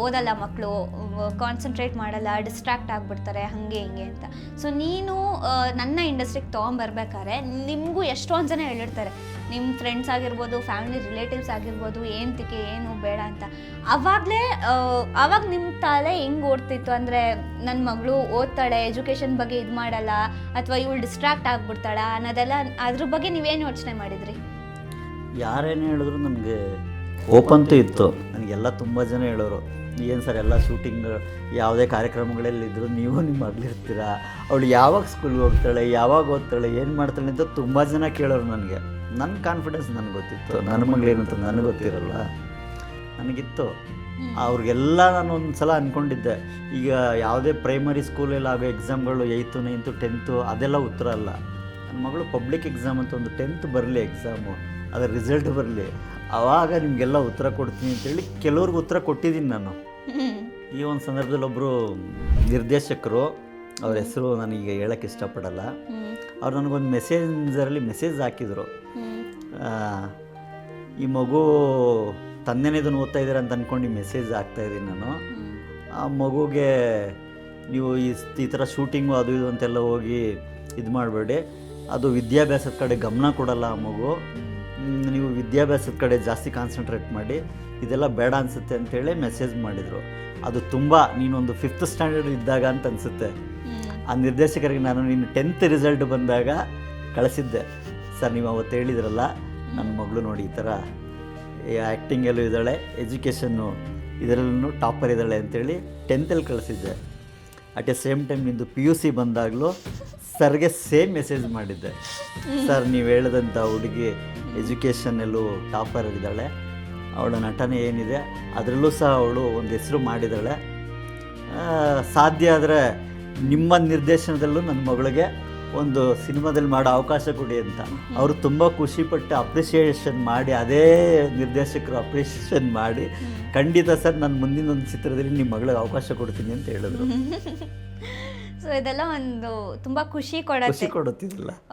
ಓದಲ್ಲ ಮಕ್ಕಳು, ಕಾನ್ಸಂಟ್ರೇಟ್ ಮಾಡಲ್ಲ, ಡಿಸ್ಟ್ರಾಕ್ಟ್ ಆಗಿಬಿಡ್ತಾರೆ, ಹಾಗೆ ಹಿಂಗೆ ಅಂತ. ಸೊ ನೀನು ನನ್ನ ಇಂಡಸ್ಟ್ರಿಗೆ ತೊಗೊಂಬರ್ಬೇಕಾದ್ರೆ ನಿಮಗೂ ಎಷ್ಟೊಂದು ಜನ ಹೇಳಿರ್ತಾರೆ, ನಿಮ್ಮ ಫ್ರೆಂಡ್ಸ್ ಆಗಿರ್ಬೋದು, ಫ್ಯಾಮಿಲಿ ರಿಲೇಟಿವ್ಸ್ ಆಗಿರ್ಬೋದು, ಏನಕ್ಕೆ ಏನು ಬೇಡ ಅಂತ. ಆವಾಗ ನಿಮ್ಮ ತಲೆ ಹೆಂಗೆ ಓಡ್ತಿತ್ತು ಅಂದರೆ, ನನ್ನ ಮಗಳು ಓದ್ತಾಳೆ, ಎಜುಕೇಷನ್ ಬಗ್ಗೆ ಇದು ಮಾಡಲ್ಲ, ಅಥವಾ ಇವಳು ಡಿಸ್ಟ್ರಾಕ್ಟ್ ಆಗಿಬಿಡ್ತಾಳ ಅನ್ನೋದೆಲ್ಲ, ಅದ್ರ ಬಗ್ಗೆ ನೀವೇನು ಯೋಚನೆ ಮಾಡಿದ್ರಿ? ಯಾರೇನು ಹೇಳಿದ್ರು ನನಗೆ ಓಪನ್ತು ಇತ್ತು. ನನಗೆಲ್ಲ ತುಂಬ ಜನ ಹೇಳೋರು, ಏನು ಸರ್ ಎಲ್ಲ ಶೂಟಿಂಗ್ ಯಾವುದೇ ಕಾರ್ಯಕ್ರಮಗಳಲ್ಲಿದ್ದರೂ ನೀವು ನಿಮ್ಮ ಮಗಳಿರ್ತೀರಾ, ಅವಳು ಯಾವಾಗ ಸ್ಕೂಲ್ಗೆ ಹೋಗ್ತಾಳೆ, ಯಾವಾಗ ಓದ್ತಾಳೆ, ಏನು ಮಾಡ್ತಾಳೆ ಅಂತ ತುಂಬ ಜನ ಕೇಳೋರು ನನಗೆ. ನನ್ನ ಕಾನ್ಫಿಡೆನ್ಸ್ ನನಗೆ ಗೊತ್ತಿತ್ತು, ನನ್ನ ಮಗಳೇನಂತ ನನಗೆ ಗೊತ್ತಿರಲ್ಲ, ನನಗಿತ್ತು. ಅವ್ರಿಗೆಲ್ಲ ನಾನು ಒಂದು ಸಲ ಅಂದ್ಕೊಂಡಿದ್ದೆ, ಈಗ ಯಾವುದೇ ಪ್ರೈಮರಿ ಸ್ಕೂಲಲ್ಲಿ ಆಗೋ ಎಕ್ಸಾಮ್ಗಳು 8th 9th 10th ಅದೆಲ್ಲ ಉತ್ತರ ಅಲ್ಲ. ನನ್ನ ಮಗಳು ಪಬ್ಲಿಕ್ ಎಕ್ಸಾಮ್ ಅಂತ ಒಂದು 10th ಬರಲಿ ಎಕ್ಸಾಮು, ಅದರ ರಿಸಲ್ಟ್ ಬರಲಿ, ಆವಾಗ ನಿಮಗೆಲ್ಲ ಉತ್ತರ ಕೊಡ್ತೀನಿ ಅಂತೇಳಿ ಕೆಲವ್ರಿಗೆ ಉತ್ತರ ಕೊಟ್ಟಿದ್ದೀನಿ ನಾನು. ಈ ಒಂದು ಸಂದರ್ಭದಲ್ಲಿ ಒಬ್ಬರು ನಿರ್ದೇಶಕರು, ಅವ್ರ ಹೆಸರು ನನಗೆ ಹೇಳೋಕ್ಕೆ ಇಷ್ಟಪಡಲ್ಲ, ಅವ್ರು ನನಗೊಂದು ಮೆಸೇಂಜರಲ್ಲಿ ಮೆಸೇಜ್ ಹಾಕಿದರು, ಈ ಮಗು ತಂದೆನೇ ಇದನ್ನು ಓದ್ತಾ ಇದ್ದೀರ ಅಂತ ಅಂದ್ಕೊಂಡು ಈ ಮೆಸೇಜ್ ಹಾಕ್ತಾಯಿದ್ದೀನಿ ನಾನು. ಆ ಮಗುಗೆ ನೀವು ಈ ಥರ ಶೂಟಿಂಗು ಅದು ಇದು ಅಂತೆಲ್ಲ ಹೋಗಿ ಇದು ಮಾಡಬೇಡಿ, ಅದು ವಿದ್ಯಾಭ್ಯಾಸದ ಕಡೆ ಗಮನ ಕೊಡಲ್ಲ ಆ ಮಗು, ನೀವು ವಿದ್ಯಾಭ್ಯಾಸದ ಕಡೆ ಜಾಸ್ತಿ ಕಾನ್ಸಂಟ್ರೇಟ್ ಮಾಡಿ, ಇದೆಲ್ಲ ಬೇಡ ಅನಿಸುತ್ತೆ ಅಂತೇಳಿ ಮೆಸೇಜ್ ಮಾಡಿದರು. ಅದು ತುಂಬ ನೀನೊಂದು 5th ಸ್ಟ್ಯಾಂಡರ್ಡ್ ಇದ್ದಾಗ ಅಂತ ಅನಿಸುತ್ತೆ. ಆ ನಿರ್ದೇಶಕರಿಗೆ ನಾನು ನಿನ್ನ 10th ರಿಸಲ್ಟ್ ಬಂದಾಗ ಕಳಿಸಿದ್ದೆ, ಸರ್ ನೀವು ಅವತ್ತು ಹೇಳಿದ್ರಲ್ಲ ನನ್ನ ಮಗಳು ನೋಡಿ ಈ ಥರ ಆ್ಯಕ್ಟಿಂಗಲ್ಲೂ ಇದ್ದಾಳೆ, ಎಜುಕೇಷನ್ನು ಇದರಲ್ಲೂ ಟಾಪರ್ ಇದ್ದಾಳೆ ಅಂತೇಳಿ 10th ಕಳಿಸಿದ್ದೆ. ಅಟ್ ಎ ಸೇಮ್ ಟೈಮ್ ನಿಂದು PUC ಬಂದಾಗಲೂ ಸರ್ಗೆ ಸೇಮ್ ಮೆಸೇಜ್ ಮಾಡಿದ್ದೆ, ಸರ್ ನೀವು ಹೇಳಿದಂಥ ಹುಡುಗಿ ಎಜುಕೇಷನಲ್ಲೂ ಟಾಪರ್ ಇದ್ದಾಳೆ, ಅವಳ ನಟನೆ ಏನಿದೆ ಅದರಲ್ಲೂ ಸಹ ಅವಳು ಒಂದು ಹೆಸರು ಮಾಡಿದ್ದಾಳೆ, ಸಾಧ್ಯ ಆದರೆ ನಿಮ್ಮ ನಿರ್ದೇಶನದಲ್ಲೂ ನನ್ನ ಮಗಳಿಗೆ ಒಂದು ಸಿನಿಮಾದಲ್ಲಿ ಮಾಡೋ ಅವಕಾಶ ಕೊಡಿ ಅಂತ. ಅವರು ತುಂಬ ಖುಷಿಪಟ್ಟು ಅಪ್ರಿಷಿಯೇಷನ್ ಮಾಡಿ, ಅದೇ ನಿರ್ದೇಶಕರು ಅಪ್ರಿಷಿಯೇಷನ್ ಮಾಡಿ, ಖಂಡಿತ ಸರ್ ನಾನು ಮುಂದಿನ ಒಂದು ಚಿತ್ರದಲ್ಲಿ ನಿಮ್ಮ ಮಗಳಿಗೆ ಅವಕಾಶ ಕೊಡ್ತೀನಿ ಅಂತ ಹೇಳಿದ್ರು. ಸೊ ಇದೆಲ್ಲ ಒಂದು ತುಂಬ ಖುಷಿ ಕೊಡುತ್ತಿಲ್ಲ.